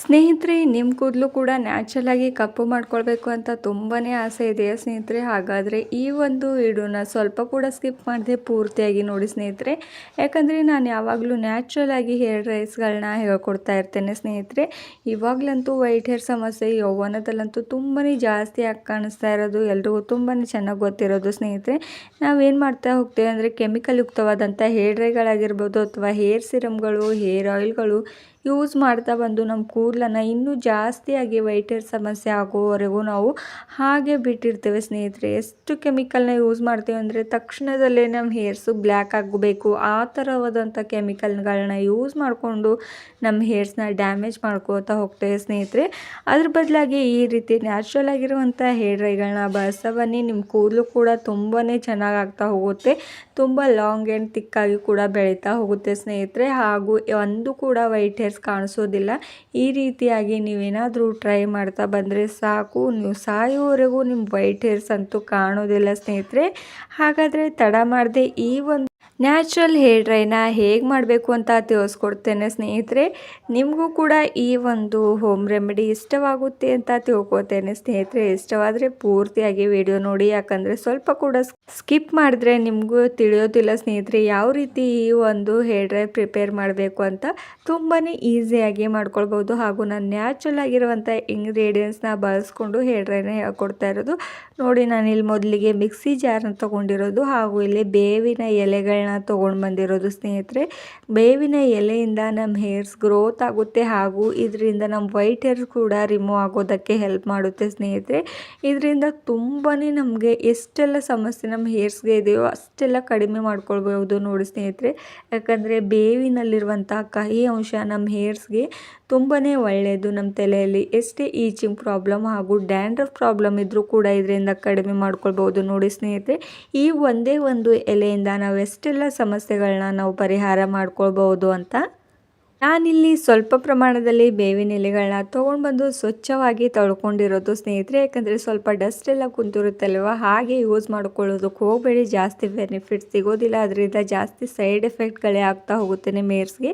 ಸ್ನೇಹಿತರೆ, ನಿಮ್ಮ ಕೂದಲು ಕೂಡ ನ್ಯಾಚುರಲಾಗಿ ಕಪ್ಪು ಮಾಡ್ಕೊಳ್ಬೇಕು ಅಂತ ತುಂಬಾ ಆಸೆ ಇದೆಯಾ ಸ್ನೇಹಿತರೆ? ಹಾಗಾದರೆ ಈ ಒಂದು ವಿಡಿಯೋನ ಸ್ವಲ್ಪ ಕೂಡ ಸ್ಕಿಪ್ ಮಾಡದೆ ಪೂರ್ತಿಯಾಗಿ ನೋಡಿ ಸ್ನೇಹಿತರೆ. ಯಾಕಂದರೆ ನಾನು ಯಾವಾಗಲೂ ನ್ಯಾಚುರಲಾಗಿ ಹೇರ್ ಡ್ರೈಸ್ಗಳನ್ನ ಹೇಳ್ಕೊಡ್ತಾ ಇರ್ತೇನೆ ಸ್ನೇಹಿತರೆ. ಇವಾಗಲಂತೂ ವೈಟ್ ಹೇರ್ ಸಮಸ್ಯೆ ಯೌವನದಲ್ಲಂತೂ ತುಂಬಾ ಜಾಸ್ತಿ ಆಗಿ ಕಾಣಿಸ್ತಾ ಇರೋದು ಎಲ್ರಿಗೂ ತುಂಬಾ ಚೆನ್ನಾಗಿ ಗೊತ್ತಿರೋದು ಸ್ನೇಹಿತರೆ. ನಾವೇನು ಮಾಡ್ತಾ ಹೋಗ್ತೇವೆ ಅಂದರೆ ಕೆಮಿಕಲ್ ಯುಕ್ತವಾದಂಥ ಹೇರ್ ಡ್ರೈಗಳಾಗಿರ್ಬೋದು ಅಥವಾ ಹೇರ್ ಸಿರಮ್ಗಳು, ಹೇರ್ ಆಯಿಲ್ಗಳು ಯೂಸ್ ಮಾಡ್ತಾ ಬಂದು ನಮ್ಮ ಕೂದಲನ್ನು ಇನ್ನೂ ಜಾಸ್ತಿಯಾಗಿ ವೈಟ್ ಹೇರ್ ಸಮಸ್ಯೆ ಆಗೋವರೆಗೂ ನಾವು ಹಾಗೆ ಬಿಟ್ಟಿರ್ತೇವೆ ಸ್ನೇಹಿತರೆ. ಎಷ್ಟು ಕೆಮಿಕಲ್ನ ಯೂಸ್ ಮಾಡ್ತೀವಿ ಅಂದರೆ ತಕ್ಷಣದಲ್ಲೇ ನಮ್ಮ ಹೇರ್ಸು ಬ್ಲ್ಯಾಕ್ ಆಗಬೇಕು, ಆ ಥರವಾದಂಥ ಕೆಮಿಕಲ್ಗಳನ್ನ ಯೂಸ್ ಮಾಡಿಕೊಂಡು ನಮ್ಮ ಹೇರ್ಸ್ನ ಡ್ಯಾಮೇಜ್ ಮಾಡ್ಕೋತಾ ಹೋಗ್ತೇವೆ ಸ್ನೇಹಿತರೆ. ಅದ್ರ ಬದಲಾಗಿ ಈ ರೀತಿ ನ್ಯಾಚುರಲ್ ಆಗಿರುವಂಥ ಹೇರ್ ಡ್ರೈಗಳನ್ನ ಬಳಸ್ತಾ ಬನ್ನಿ. ನಿಮ್ಮ ಕೂದಲು ಕೂಡ ತುಂಬಾ ಚೆನ್ನಾಗಿ ಆಗ್ತಾ ಹೋಗುತ್ತೆ, ತುಂಬ ಲಾಂಗ್ ಆ್ಯಂಡ್ ತಿಕ್ಕಾಗಿ ಕೂಡ ಬೆಳೀತಾ ಹೋಗುತ್ತೆ ಸ್ನೇಹಿತರೆ. ಹಾಗೂ ಒಂದು ಕೂಡ ವೈಟ್ ಹೇರ್ಸ್ ಕಾಣಿಸೋದಿಲ್ಲ. ಈ ರೀತಿಯಾಗಿ ನೀವೇನಾದರೂ ಟ್ರೈ ಮಾಡ್ತಾ ಬಂದರೆ ಸಾಕು, ನೀವು ಸಾಯೋವರೆಗೂ ನಿಮ್ಮ ವೈಟ್ ಹೇರ್ಸ್ ಅಂತೂ ಕಾಣೋದಿಲ್ಲ ಸ್ನೇಹಿತರೆ. ಹಾಗಾದರೆ ತಡ ಮಾಡದೆ ಈ ಒಂದು ನ್ಯಾಚುರಲ್ ಹೇರ್ ಡ್ರೈನ ಹೇಗೆ ಮಾಡಬೇಕು ಅಂತ ತಿಳಿಸ್ಕೊಡ್ತೇನೆ ಸ್ನೇಹಿತರೆ. ನಿಮಗೂ ಕೂಡ ಈ ಒಂದು ಹೋಮ್ ರೆಮಿಡಿ ಇಷ್ಟವಾಗುತ್ತೆ ಅಂತ ತಿಳ್ಕೊತೇನೆ ಸ್ನೇಹಿತರೆ. ಇಷ್ಟವಾದರೆ ಪೂರ್ತಿಯಾಗಿ ವಿಡಿಯೋ ನೋಡಿ, ಯಾಕಂದರೆ ಸ್ವಲ್ಪ ಕೂಡ ಸ್ಕಿಪ್ ಮಾಡಿದ್ರೆ ನಿಮಗೂ ತಿಳಿಯೋದಿಲ್ಲ ಸ್ನೇಹಿತರೆ ಯಾವ ರೀತಿ ಈ ಒಂದು ಹೇರ್ ಡ್ರೈ ಪ್ರಿಪೇರ್ ಮಾಡಬೇಕು ಅಂತ. ತುಂಬಾ ಈಸಿಯಾಗಿ ಮಾಡ್ಕೊಳ್ಬೋದು. ಹಾಗೂ ನಾನು ನ್ಯಾಚುರಲ್ ಆಗಿರುವಂಥ ಇಂಗ್ರೀಡಿಯೆಂಟ್ಸ್ನ ಬಳಸ್ಕೊಂಡು ಹೇರ್ ಡ್ರೈನ ಹೇಳ್ಕೊಡ್ತಾ ಇರೋದು ನೋಡಿ. ನಾನಿಲ್ಲಿ ಮೊದಲಿಗೆ ಮಿಕ್ಸಿ ಜಾರನ್ನ ತೊಗೊಂಡಿರೋದು, ಹಾಗೂ ಇಲ್ಲಿ ಬೇವಿನ ಎಲೆಗಳನ್ನ ತೊಗೊಂಡು ಬಂದಿರೋದು ಸ್ನೇಹಿತರೆ. ಬೇವಿನ ಎಲೆಯಿಂದ ನಮ್ಮ ಹೇರ್ಸ್ ಗ್ರೋತ್ ಆಗುತ್ತೆ, ಹಾಗೂ ಇದರಿಂದ ನಮ್ಮ ವೈಟ್ ಹೇರ್ಸ್ ಕೂಡ ರಿಮೂವ್ ಆಗೋದಕ್ಕೆ ಹೆಲ್ಪ್ ಮಾಡುತ್ತೆ ಸ್ನೇಹಿತರೆ. ಇದರಿಂದ ತುಂಬಾ ನಮಗೆ ಎಷ್ಟೆಲ್ಲ ಸಮಸ್ಯೆ ನಮ್ಮ ಹೇರ್ಸ್ಗೆ ಇದೆಯೋ ಅಷ್ಟೆಲ್ಲ ಕಡಿಮೆ ಮಾಡ್ಕೊಳ್ಬೋದು ನೋಡಿ ಸ್ನೇಹಿತರೆ. ಯಾಕಂದರೆ ಬೇವಿನಲ್ಲಿರುವಂಥ ಕಹಿ ಅಂಶ ನಮ್ಮ ಹೇರ್ಸ್ಗೆ ತುಂಬಾ ಒಳ್ಳೆಯದು. ನಮ್ಮ ತಲೆಯಲ್ಲಿ ಎಷ್ಟೇ ಈಚಿಂಗ್ ಪ್ರಾಬ್ಲಮ್ ಹಾಗೂ ಡ್ಯಾಂಡ್ರಫ್ ಪ್ರಾಬ್ಲಮ್ ಇದ್ದರೂ ಕೂಡ ಇದರಿಂದ ಕಡಿಮೆ ಮಾಡ್ಕೊಳ್ಬೋದು ನೋಡಿ ಸ್ನೇಹಿತರೆ. ಈ ಒಂದೇ ಒಂದು ಎಲೆಯಿಂದ ನಾವು ಎಷ್ಟೆಲ್ಲ ಸಮಸ್ಯೆಗಳನ್ನ ನಾವು ಪರಿಹಾರ ಮಾಡ್ಕೊಳ್ಬೋದು ಅಂತ. ನಾನಿಲ್ಲಿ ಸ್ವಲ್ಪ ಪ್ರಮಾಣದಲ್ಲಿ ಬೇವಿನ ಎಲೆಗಳನ್ನ ತೊಗೊಂಡು ಬಂದು ಸ್ವಚ್ಛವಾಗಿ ತೊಳ್ಕೊಂಡಿರೋದು ಸ್ನೇಹಿತರೆ. ಯಾಕಂದರೆ ಸ್ವಲ್ಪ ಡಸ್ಟ್ ಎಲ್ಲ ಕುಂತಿರುತ್ತಲ್ವ, ಹಾಗೆ ಯೂಸ್ ಮಾಡ್ಕೊಳ್ಳೋದಕ್ಕೆ ಹೋಗಬೇಡಿ. ಜಾಸ್ತಿ ಬೆನಿಫಿಟ್ ಸಿಗೋದಿಲ್ಲ, ಅದರಿಂದ ಜಾಸ್ತಿ ಸೈಡ್ ಎಫೆಕ್ಟ್ಗಳೇ ಆಗ್ತಾ ಹೋಗುತ್ತೆ ನಿಮ್ಮ ಹೇರ್ಸ್ಗೆ.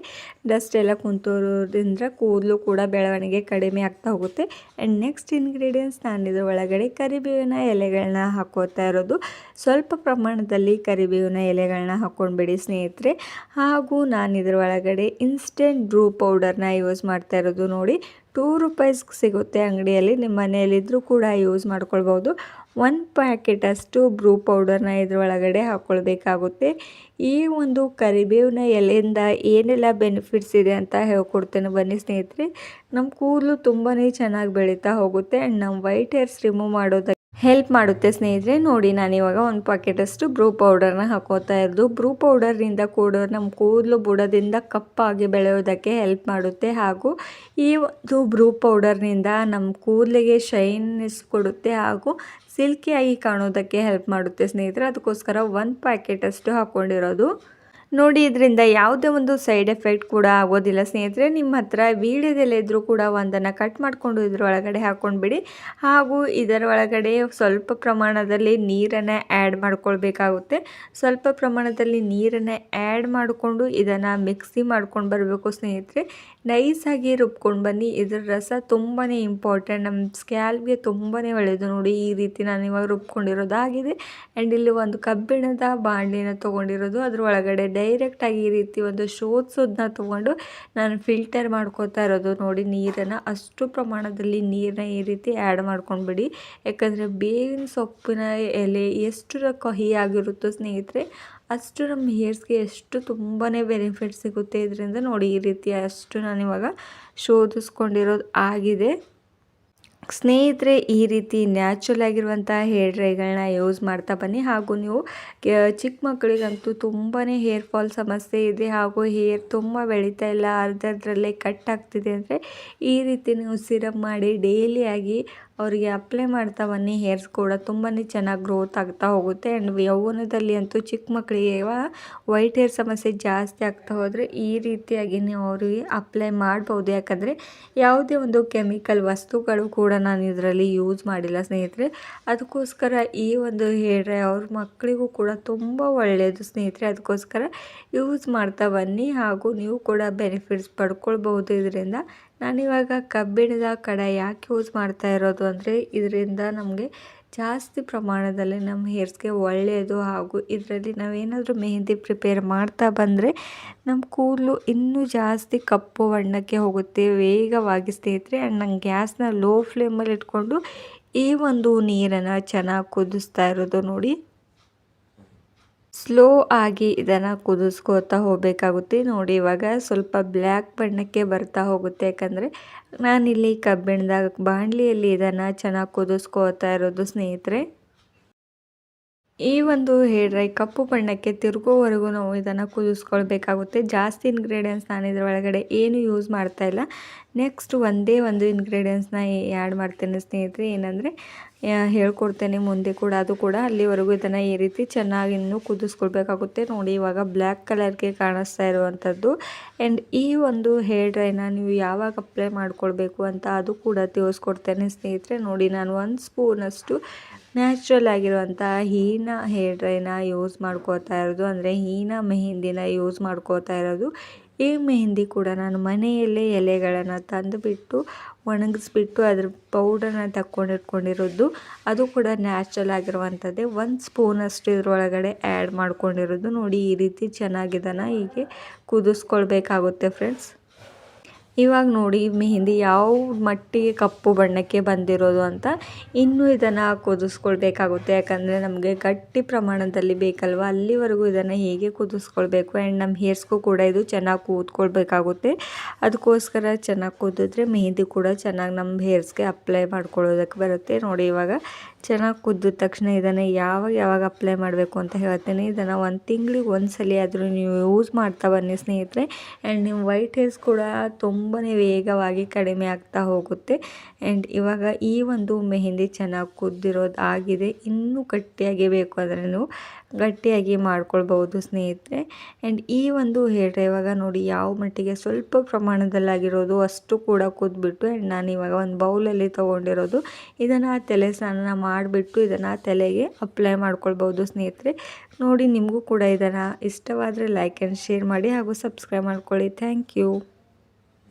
ಡಸ್ಟ್ ಎಲ್ಲ ಕುಂತಿರೋದ್ರಿಂದ ಕೂದಲು ಕೂಡ ಬೆಳವಣಿಗೆ ಕಡಿಮೆ ಆಗ್ತಾ ಹೋಗುತ್ತೆ. ಆ್ಯಂಡ್ ನೆಕ್ಸ್ಟ್ ಇಂಗ್ರೀಡಿಯೆಂಟ್ಸ್, ನಾನು ಇದ್ರ ಒಳಗಡೆ ಕರಿಬೇವಿನ ಎಲೆಗಳನ್ನ ಹಾಕೋತಾ ಇರೋದು. ಸ್ವಲ್ಪ ಪ್ರಮಾಣದಲ್ಲಿ ಕರಿಬೇವಿನ ಎಲೆಗಳನ್ನ ಹಾಕ್ಕೊಂಡ್ಬಿಡಿ ಸ್ನೇಹಿತರೆ. ಹಾಗೂ ನಾನು ಇದ್ರ ಒಳಗಡೆ ಇನ್ಸ್ಟೆಂಟ್ ಬ್ರೂ ಪೌಡರ್ನ ಯೂಸ್ ಮಾಡ್ತಾ ಇರೋದು ನೋಡಿ. 2 ರೂಪಾಯಿಸ್ಗೆ ಸಿಗುತ್ತೆ ಅಂಗಡಿಯಲ್ಲಿ, ನಿಮ್ಮ ಮನೆಯಲ್ಲಿದ್ದರೂ ಕೂಡ ಯೂಸ್ ಮಾಡ್ಕೊಳ್ಬೋದು. 1 ಪ್ಯಾಕೆಟಷ್ಟು ಬ್ರೂ ಪೌಡರ್ನ ಇದ್ರೊಳಗಡೆ ಹಾಕ್ಕೊಳ್ಬೇಕಾಗುತ್ತೆ. ಈ ಒಂದು ಕರಿಬೇವಿನ ಎಲೆಯಿಂದ ಏನೆಲ್ಲ ಬೆನಿಫಿಟ್ಸ್ ಇದೆ ಅಂತ ಹೇಳ್ಕೊಡ್ತೇನೆ ಬನ್ನಿ ಸ್ನೇಹಿತರೆ. ನಮ್ಮ ಕೂದಲು ತುಂಬಾ ಚೆನ್ನಾಗಿ ಬೆಳೀತಾ ಹೋಗುತ್ತೆ ಆ್ಯಂಡ್ ನಮ್ಮ ವೈಟ್ ಹೇರ್ಸ್ ರಿಮೂವ್ ಮಾಡೋದಕ್ಕೆ ಹೆಲ್ಪ್ ಮಾಡುತ್ತೆ ಸ್ನೇಹಿತರೆ. ನೋಡಿ, ನಾನಿವಾಗ 1 ಪ್ಯಾಕೆಟಷ್ಟು ಬ್ರೂ ಪೌಡರ್ನ ಹಾಕೋತಾ ಇರೋದು. ಬ್ರೂ ಪೌಡರ್ನಿಂದ ಕೂಡ ನಮ್ಮ ಕೂದಲು ಬುಡದಿಂದ ಕಪ್ಪಾಗಿ ಬೆಳೆಯೋದಕ್ಕೆ ಹೆಲ್ಪ್ ಮಾಡುತ್ತೆ, ಹಾಗೂ ಈ ಒಂದು ಬ್ರೂ ಪೌಡರ್ನಿಂದ ನಮ್ಮ ಕೂದಲಿಗೆ ಶೈನ್ನೆಸ್ ಕೊಡುತ್ತೆ, ಹಾಗೂ ಸಿಲ್ಕಿಯಾಗಿ ಕಾಣೋದಕ್ಕೆ ಹೆಲ್ಪ್ ಮಾಡುತ್ತೆ ಸ್ನೇಹಿತರೆ. ಅದಕ್ಕೋಸ್ಕರ 1 ಪ್ಯಾಕೆಟಷ್ಟು ಹಾಕ್ಕೊಂಡಿರೋದು ನೋಡಿ. ಇದರಿಂದ ಯಾವುದೇ ಒಂದು ಸೈಡ್ ಎಫೆಕ್ಟ್ ಕೂಡ ಆಗೋದಿಲ್ಲ ಸ್ನೇಹಿತರೆ. ನಿಮ್ಮ ಹತ್ರ ವೀಳ್ಯದೆಲೆ ಇದ್ದರೂ ಕೂಡ ಒಂದನ್ನು ಕಟ್ ಮಾಡಿಕೊಂಡು ಇದರೊಳಗಡೆ ಹಾಕ್ಕೊಂಡ್ಬಿಡಿ. ಹಾಗೂ ಇದರ ಒಳಗಡೆ ಸ್ವಲ್ಪ ಪ್ರಮಾಣದಲ್ಲಿ ನೀರನ್ನು ಆ್ಯಡ್ ಮಾಡ್ಕೊಳ್ಬೇಕಾಗುತ್ತೆ. ಸ್ವಲ್ಪ ಪ್ರಮಾಣದಲ್ಲಿ ನೀರನ್ನು ಆ್ಯಡ್ ಮಾಡಿಕೊಂಡು ಇದನ್ನು ಮಿಕ್ಸಿ ಮಾಡ್ಕೊಂಡು ಬರಬೇಕು ಸ್ನೇಹಿತರೆ. ನೈಸಾಗಿ ರುಬ್ಕೊಂಡು ಬನ್ನಿ. ಇದರ ರಸ ತುಂಬಾ ಇಂಪಾರ್ಟೆಂಟ್, ನಮ್ಮ ಸ್ಕ್ಯಾಲ್ಪ್ಗೆ ತುಂಬಾ ಒಳ್ಳೆಯದು ನೋಡಿ. ಈ ರೀತಿ ನಾನು ಇವಾಗ ರುಬ್ಕೊಂಡಿರೋದಾಗಿದೆ. ಆ್ಯಂಡ್ ಇಲ್ಲಿ ಒಂದು ಕಬ್ಬಿಣದ ಬಾಣಲಿನ ತೊಗೊಂಡಿರೋದು, ಅದ್ರ ಒಳಗಡೆ ಡೈರೆಕ್ಟಾಗಿ ಈ ರೀತಿ ಒಂದು ಶೋಧಿಸೋದನ್ನ ತೊಗೊಂಡು ನಾನು ಫಿಲ್ಟರ್ ಮಾಡ್ಕೋತಾ ಇರೋದು ನೋಡಿ. ನೀರನ್ನು ಅಷ್ಟು ಪ್ರಮಾಣದಲ್ಲಿ ನೀರನ್ನ ಈ ರೀತಿ ಆ್ಯಡ್ ಮಾಡ್ಕೊಂಡ್ಬಿಡಿ. ಯಾಕಂದರೆ ಬೇವಿನ ಸೊಪ್ಪಿನ ಎಲೆ ಎಷ್ಟು ಕಹಿ ಆಗಿರುತ್ತೋ ಸ್ನೇಹಿತರೆ, ಅಷ್ಟು ನಮ್ಮ ಹೇರ್ಸ್ಗೆ ಎಷ್ಟು ತುಂಬಾ ಬೆನಿಫಿಟ್ ಸಿಗುತ್ತೆ ಇದರಿಂದ ನೋಡಿ. ಈ ರೀತಿ ಅಷ್ಟು ನಾನಿವಾಗ ಶೋಧಿಸ್ಕೊಂಡಿರೋದು ಆಗಿದೆ ಸ್ನೇಹಿತರೆ. ಈ ರೀತಿ ನ್ಯಾಚುರಲ್ ಆಗಿರುವಂಥ ಹೇರ್ ಡ್ರೈಗಳನ್ನ ಯೂಸ್ ಮಾಡ್ತಾ ಬನ್ನಿ. ಹಾಗೂ ನೀವು ಚಿಕ್ಕ ಮಕ್ಕಳಿಗಂತೂ ತುಂಬಾ ಹೇರ್ ಫಾಲ್ ಸಮಸ್ಯೆ ಇದೆ, ಹಾಗೂ ಹೇರ್ ತುಂಬ ಬೆಳೀತಾ ಇಲ್ಲ, ಅರ್ಧದ್ರಲ್ಲೇ ಕಟ್ ಆಗ್ತಿದೆ ಅಂದರೆ ಈ ರೀತಿ ನೀವು ಸಿರಪ್ ಮಾಡಿ ಡೈಲಿಯಾಗಿ ಅವರಿಗೆ ಅಪ್ಲೈ ಮಾಡ್ತಾ ಬನ್ನಿ. ಹೇರ್ಸ್ ಕೂಡ ತುಂಬಾ ಚೆನ್ನಾಗಿ ಗ್ರೋತ್ ಆಗ್ತಾ ಹೋಗುತ್ತೆ. ಆ್ಯಂಡ್ ಯೌವನದಲ್ಲಿ ಅಂತೂ ಚಿಕ್ಕ ಮಕ್ಕಳಿಗೆ ವೈಟ್ ಹೇರ್ ಸಮಸ್ಯೆ ಜಾಸ್ತಿ ಆಗ್ತಾ ಹೋದರೆ ಈ ರೀತಿಯಾಗಿ ನೀವು ಅವರಿಗೆ ಅಪ್ಲೈ ಮಾಡ್ಬೋದು. ಯಾಕಂದರೆ ಯಾವುದೇ ಒಂದು ಕೆಮಿಕಲ್ ವಸ್ತುಗಳು ಕೂಡ ನಾನು ಇದರಲ್ಲಿ ಯೂಸ್ ಮಾಡಿಲ್ಲ ಸ್ನೇಹಿತರೆ. ಅದಕ್ಕೋಸ್ಕರ ಈ ಒಂದು ಹೇರ್ ಡ್ರೈ ಅವ್ರ ಮಕ್ಕಳಿಗೂ ಕೂಡ ತುಂಬ ಒಳ್ಳೆಯದು ಸ್ನೇಹಿತರೆ. ಅದಕ್ಕೋಸ್ಕರ ಯೂಸ್ ಮಾಡ್ತಾ ಬನ್ನಿ, ಹಾಗೂ ನೀವು ಕೂಡ ಬೆನಿಫಿಟ್ಸ್ ಪಡ್ಕೊಳ್ಬಹುದು ಇದರಿಂದ. ನಾನಿವಾಗ ಕಬ್ಬಿಣದ ಕಡಾಯಿ ಯಾಕೆ ಯೂಸ್ ಮಾಡ್ತಾ ಇರೋದು ಅಂದರೆ, ಇದರಿಂದ ನಮಗೆ ಜಾಸ್ತಿ ಪ್ರಮಾಣದಲ್ಲಿ ನಮ್ಮ ಹೇರ್ಸ್ಗೆ ಒಳ್ಳೆಯದು. ಹಾಗೂ ಇದರಲ್ಲಿ ನಾವೇನಾದರೂ ಮೆಹಂದಿ ಪ್ರಿಪೇರ್ ಮಾಡ್ತಾ ಬಂದರೆ ನಮ್ಮ ಕೂದಲು ಇನ್ನೂ ಜಾಸ್ತಿ ಕಪ್ಪು ಬಣ್ಣಕ್ಕೆ ಹೋಗುತ್ತೆ ವೇಗವಾಗಿ ಸ್ನೇಹಿತರೆ. ಆ್ಯಂಡ್ ನಂಗೆ ಗ್ಯಾಸ್ನ ಲೋ ಫ್ಲೇಮಲ್ಲಿ ಇಟ್ಕೊಂಡು ಈ ಒಂದು ನೀರನ್ನು ಚೆನ್ನಾಗಿ ಕುದಿಸ್ತಾ ಇರೋದು ನೋಡಿ. ಸ್ಲೋ ಆಗಿ ಇದನ್ನು ಕುದಿಸ್ಕೋತಾ ಹೋಗಬೇಕಾಗುತ್ತೆ ನೋಡಿ. ಇವಾಗ ಸ್ವಲ್ಪ ಬ್ಲ್ಯಾಕ್ ಬಣ್ಣಕ್ಕೆ ಬರ್ತಾ ಹೋಗುತ್ತೆ, ಯಾಕಂದರೆ ನಾನಿಲ್ಲಿ ಕಬ್ಬಿಣದ ಬಾಣಲಿಯಲ್ಲಿ ಇದನ್ನು ಚೆನ್ನಾಗಿ ಕುದಿಸ್ಕೋತಾ ಇರೋದು ಸ್ನೇಹಿತರೆ. ಈ ಒಂದು ಹೇರ್ ಡ್ರೈ ಕಪ್ಪು ಬಣ್ಣಕ್ಕೆ ತಿರುಗೋವರೆಗೂ ನಾವು ಇದನ್ನು ಕುದಿಸ್ಕೊಳ್ಬೇಕಾಗುತ್ತೆ. ಜಾಸ್ತಿ ಇಂಗ್ರೀಡಿಯೆಂಟ್ಸ್ ನಾನು ಇದರ ಒಳಗಡೆ ಏನು ಯೂಸ್ ಮಾಡ್ತಾ ಇಲ್ಲ. ನೆಕ್ಸ್ಟ್ ಒಂದೇ ಒಂದು ಇಂಗ್ರೀಡಿಯೆಂಟ್ಸ್ನ ಆ್ಯಡ್ ಮಾಡ್ತೇನೆ ಸ್ನೇಹಿತರೆ. ಏನಂದರೆ ಹೇಳ್ಕೊಡ್ತೇನೆ ಮುಂದೆ ಕೂಡ, ಅದು ಕೂಡ ಅಲ್ಲಿವರೆಗೂ ಇದನ್ನು ಈ ರೀತಿ ಚೆನ್ನಾಗಿ ಇನ್ನೂ ಕುದಿಸ್ಕೊಳ್ಬೇಕಾಗುತ್ತೆ ನೋಡಿ. ಇವಾಗ ಬ್ಲ್ಯಾಕ್ ಕಲರ್ಗೆ ಕಾಣಿಸ್ತಾ ಇರುವಂಥದ್ದು. ಆ್ಯಂಡ್ ಈ ಒಂದು ಹೇರ್ ಡ್ರೈನ ನೀವು ಯಾವಾಗ ಅಪ್ಲೈ ಮಾಡ್ಕೊಳ್ಬೇಕು ಅಂತ ಅದು ಕೂಡ ತಿಳಿಸ್ಕೊಡ್ತೇನೆ ಸ್ನೇಹಿತರೆ. ನೋಡಿ, ನಾನು 1 ಸ್ಪೂನಷ್ಟು ನ್ಯಾಚುರಲ್ ಆಗಿರುವಂಥ ಹೀನಾ ಹೇರ್ ಡ್ರೈನ ಯೂಸ್ ಮಾಡ್ಕೋತಾ ಇರೋದು, ಅಂದರೆ ಹೀನಾ ಮೆಹಂದಿನ ಯೂಸ್ ಮಾಡ್ಕೋತಾ ಇರೋದು. ಈ ಮೆಹಂದಿ ಕೂಡ ನಾನು ಮನೆಯಲ್ಲೇ ಎಲೆಗಳನ್ನು ತಂದುಬಿಟ್ಟು ಒಣಗಿಸ್ಬಿಟ್ಟು ಅದ್ರ ಪೌಡರ್ನ ತಗೊಂಡಿಟ್ಕೊಂಡಿರೋದು. ಅದು ಕೂಡ ನ್ಯಾಚುರಲ್ ಆಗಿರುವಂಥದ್ದೇ. 1 ಸ್ಪೂನಷ್ಟು ಇದ್ರೊಳಗಡೆ ಆ್ಯಡ್ ಮಾಡ್ಕೊಂಡಿರೋದು ನೋಡಿ. ಈ ರೀತಿ ಚೆನ್ನಾಗಿದನ್ನು ಹೀಗೆ ಕುದಿಸ್ಕೊಳ್ಬೇಕಾಗುತ್ತೆ ಫ್ರೆಂಡ್ಸ್. ಇವಾಗ ನೋಡಿ ಮೆಹಂದಿ ಯಾವ ಮಟ್ಟಿಗೆ ಕಪ್ಪು ಬಣ್ಣಕ್ಕೆ ಬಂದಿರೋದು ಅಂತ. ಇನ್ನೂ ಇದನ್ನು ಕುದಿಸ್ಕೊಳ್ಬೇಕಾಗುತ್ತೆ, ಯಾಕಂದರೆ ನಮಗೆ ಗಟ್ಟಿ ಪ್ರಮಾಣದಲ್ಲಿ ಬೇಕಲ್ವ, ಅಲ್ಲಿವರೆಗೂ ಇದನ್ನು ಹೇಗೆ ಕುದಿಸ್ಕೊಳ್ಬೇಕು. ಆ್ಯಂಡ್ ನಮ್ಮ ಹೇರ್ಸ್ಗೂ ಕೂಡ ಇದು ಚೆನ್ನಾಗಿ ಕೂತ್ಕೊಳ್ಬೇಕಾಗುತ್ತೆ. ಅದಕ್ಕೋಸ್ಕರ ಚೆನ್ನಾಗಿ ಕುದಿದ್ರೆ ಮೆಹಂದಿ ಕೂಡ ಚೆನ್ನಾಗಿ ನಮ್ಮ ಹೇರ್ಸ್ಗೆ ಅಪ್ಲೈ ಮಾಡ್ಕೊಳ್ಳೋದಕ್ಕೆ ಬರುತ್ತೆ ನೋಡಿ. ಇವಾಗ ಚೆನ್ನಾಗಿ ಕುದ್ದ ತಕ್ಷಣ ಇದನ್ನು ಯಾವಾಗ ಅಪ್ಲೈ ಮಾಡಬೇಕು ಅಂತ ಹೇಳ್ತೀನಿ. ಇದನ್ನು 1 ತಿಂಗಳಿಗೆ 1 ಸಲ ಆದರೂ ನೀವು ಯೂಸ್ ಮಾಡ್ತಾ ಬನ್ನಿ ಸ್ನೇಹಿತರೆ. ಆ್ಯಂಡ್ ನಿಮ್ಮ ವೈಟ್ ಹೇರ್ಸ್ ಕೂಡ ತುಂಬಾ ವೇಗವಾಗಿ ಕಡಿಮೆ ಆಗ್ತಾ ಹೋಗುತ್ತೆ. ಆ್ಯಂಡ್ ಇವಾಗ ಈ ಒಂದು ಮೆಹಂದಿ ಚೆನ್ನಾಗಿ ಕುದ್ದಿರೋದು ಆಗಿದೆ. ಇನ್ನೂ ಗಟ್ಟಿಯಾಗಿ ಬೇಕು ಅಂದರೆ ನೀವು ಗಟ್ಟಿಯಾಗಿ ಮಾಡ್ಕೊಳ್ಬಹುದು ಸ್ನೇಹಿತರೆ. ಆ್ಯಂಡ್ ಈ ಒಂದು ಹೇರ್ ಡ್ರೈ ಇವಾಗ ನೋಡಿ ಯಾವ ಮಟ್ಟಿಗೆ ಸ್ವಲ್ಪ ಪ್ರಮಾಣದಲ್ಲಾಗಿರೋದು ಅಷ್ಟು ಕೂಡ ಕುದ್ಬಿಟ್ಟು. ಆ್ಯಂಡ್ ನಾನು ಇವಾಗ ಒಂದು ಬೌಲಲ್ಲಿ ತೊಗೊಂಡಿರೋದು. ಇದನ್ನು ತಲೆ ಸ್ನಾನ ಮಾಡಿಬಿಟ್ಟು ಇದನ್ನು ತಲೆಗೆ ಅಪ್ಲೈ ಮಾಡ್ಕೊಳ್ಬೋದು ಸ್ನೇಹಿತರೆ. ನೋಡಿ, ನಿಮಗೂ ಕೂಡ ಇದನ್ನು ಇಷ್ಟವಾದರೆ ಲೈಕ್ ಆ್ಯಂಡ್ ಶೇರ್ ಮಾಡಿ ಹಾಗೂ ಸಬ್ಸ್ಕ್ರೈಬ್ ಮಾಡ್ಕೊಳ್ಳಿ. Thank you.